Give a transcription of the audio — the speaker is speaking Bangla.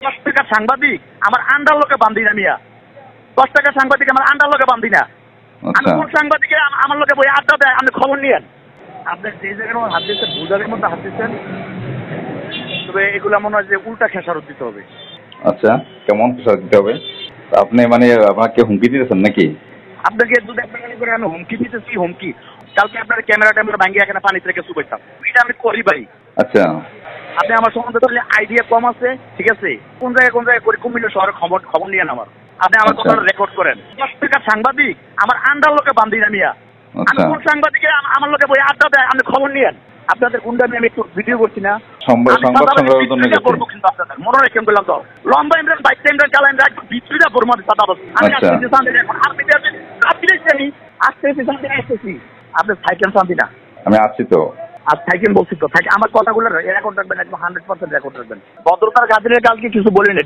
10 টাকা সাংবাদিক আমার আন্ডার লোকে বান্ধি না মিয়া। 10 টাকা সাংবাদিক আমার আন্ডার লোকে বান্ধি না। আমি কোন সাংবাদিকে আমার লোকে বই আড্ডা দেয় আপনি খবর নিয়েন। আপনি যে জায়গার মধ্যে হাত দিচ্ছেন ভুল জায়গার মধ্যে হাত দিচ্ছেন, তবে এগুলো মনে হয় যে উল্টা খেসারত দিতে হবে। আচ্ছা, কেমন খেসারত দিতে হবে? আপনি মানে আমাকে হুমকি দিতেছেন নাকি? আপনাকে যদি আপনার করে আমি হুমকি দিতেছি, হুমকি কালকে আপনার ক্যামেরা ট্যামেরা ভাঙিয়ে এখানে পানিতে রেখে শুকাইতাম, এটা আমি করি ভাই। আচ্ছা, আপনি আমার সম্বন্ধে তাহলে আইডিয়া কম আছে, ঠিক আছে? কোন জায়গায় করি কুমিল্লা শহরে খবর নিয়ে আমার আপনি আমার কথা রেকর্ড করেন। 10 টাকা সাংবাদিক আমার আন্ডার লোকে বান্ধি না মিয়া। আমি কোন সাংবাদিকে আমার লোকে বই আড্ডা দেয় আপনি খবর নিয়েন। আপনাদের গুন্ডা আমি একটু ভিডিও করছি না, করবো কিন্তু আপনাদের মনে রাখেন বললাম তো লম্বা ইমরান বাইকটা ইমরান চালাইন একটু বিচ্ছুরিটা পড়বো আমি আসতেছি। আপনি থাকেন শান্তি না, আমি আসছি তো। আর থাকেন বলছি তো, আমার কথাগুলো রেকর্ড রাখবেন, একদম 100% রেকর্ড রাখবেন। ভদ্রতার গাছের কালকে কিছু বলেন।